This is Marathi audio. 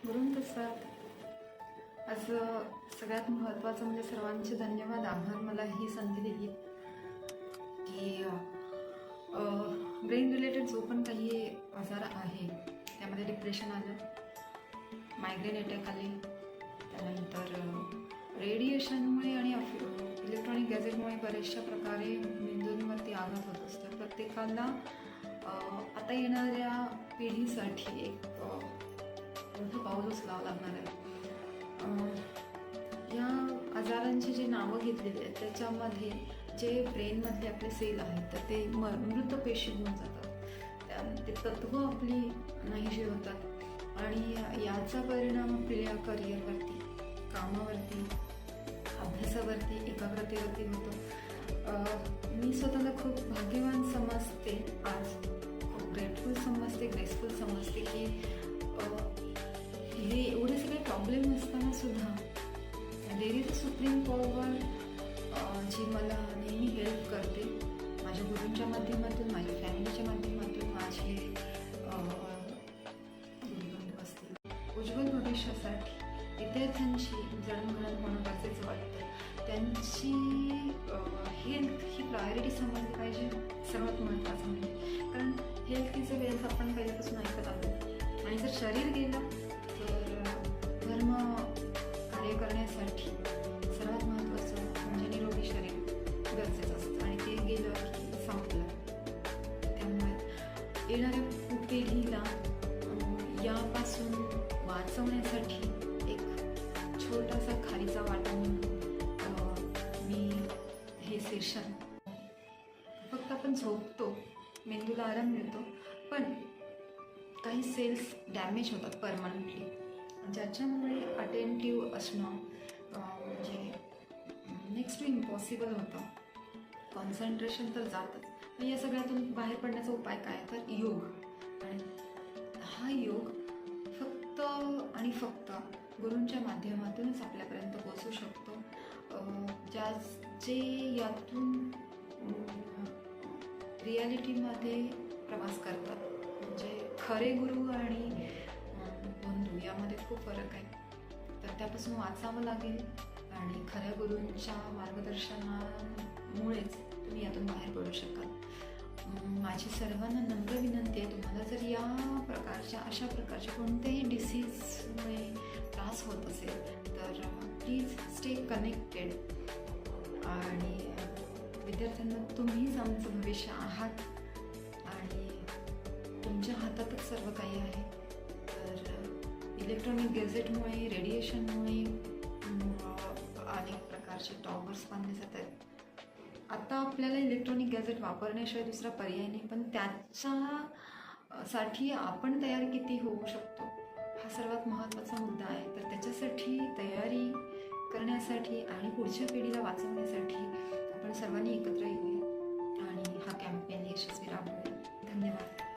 गुरुप्रसाद. असं सगळ्यात महत्त्वाचं म्हणजे सर्वांचे धन्यवाद, आभार मला ही संधी दिली की ब्रेन रिलेटेड जो पण काही आजार आहे त्यामध्ये डिप्रेशन आलं, मायग्रेन अटॅक आले, त्यानंतर रेडिएशनमुळे आणि इलेक्ट्रॉनिक गॅजेटमुळे बऱ्याचशा प्रकारे मेंदूंवरती आघात होत असतो. प्रत्येकाला आता येणाऱ्या पिढीसाठी एक मोठं पाऊल उचलावं लागणार आहे. या आजारांची जे नावं घेतलेली आहेत त्याच्यामध्ये जे ब्रेनमधले आपले सेल आहेत तर ते मृत पेशी होऊन जातात, ते तत्त्व आपली नाहीशी होतात आणि याचा परिणाम आपल्या करिअरवरती, कामावरती, अभ्यासावरती, एकाग्रतेवरती होतो. मी स्वतःला खूप भाग्यवान समजते, आज खूप ग्रेटफुल समजते, ग्रेसफुल समजते की हे एवढे सगळे प्रॉब्लेम असताना सुद्धा there is a supreme power जी मला नेहमी हेल्प करते. माझ्या गुरूंच्या माध्यमातून, माझ्या फॅमिलीच्या माध्यमातून, माझे गुरुबंधू असतील. उज्ज्वल भविष्यासाठी विद्यार्थ्यांची जडणघडण होणं गरजेचं वाटतं. त्यांची हेल्थ ही प्रायोरिटी समजली पाहिजे, सर्वात महत्त्वाचं म्हणजे. कारण हेल्थ इज अ वेल्थ आपण पहिल्यापासून ऐकत आलो आणि जर शरीर गेलं तर धर्म कार्य करण्यासाठी सर्वात महत्त्वाचं म्हणजे निरोगी शरीर गरजेचं असतं आणि ते गेलं की संपलं. त्यामुळे येणाऱ्या पिढीला यापासून वाचवण्यासाठी एक छोटासा खारीचा वाटा म्हणून मी हे सेशन, फक्त आपण झोपतो, मेंदूला आराम मिळतो, पण काही सेल्स डॅमेज होतात परमनंटली, ज्याच्यामुळे अटेंटिव्ह असणं म्हणजे नेक्स्ट टू इम्पॉसिबल होतं. कॉन्सन्ट्रेशन तर जातच. या सगळ्यातून बाहेर पडण्याचा उपाय काय, तर योग. आणि हा योग फक्त आणि फक्त गुरूंच्या माध्यमातूनच आपल्यापर्यंत पोहोचू शकतो. जे यातून रियालिटीमध्ये प्रवास करतात, म्हणजे खरे गुरु आणि बंधू यामध्ये खूप फरक आहे. तर त्यापासून वाचावं लागेल आणि खऱ्या गुरूंच्या मार्गदर्शनामुळेच तुम्ही यातून बाहेर पडू शकाल. माझी सर्वांना नम्र विनंती आहे, तुम्हाला जर या प्रकारच्या अशा प्रकारच्या कोणत्याही डिसीजमुळे त्रास होत असेल तर प्लीज स्टे कनेक्टेड. आणि विद्यार्थ्यांना तुम्हीच आमचं भविष्य आहात आणि तुमच्या हातातच सर्व काही आहे. तर इलेक्ट्रॉनिक गॅजेटमुळे, रेडिएशनमुळे अनेक प्रकारचे टॉवर्स बांधले जात आहेत. आता आपल्याला इलेक्ट्रॉनिक गॅजेट वापरण्याशिवाय दुसरा पर्याय नाही, पण त्याच्यासाठी आपण तयार किती होऊ शकतो हा सर्वात महत्त्वाचा मुद्दा आहे. तर त्याच्यासाठी तयारी करण्यासाठी आणि पुढच्या पिढीला वाचवण्यासाठी आपण सर्वांनी एकत्र येऊया आणि हा कॅम्पेन यशस्वी राबवूया. धन्यवाद.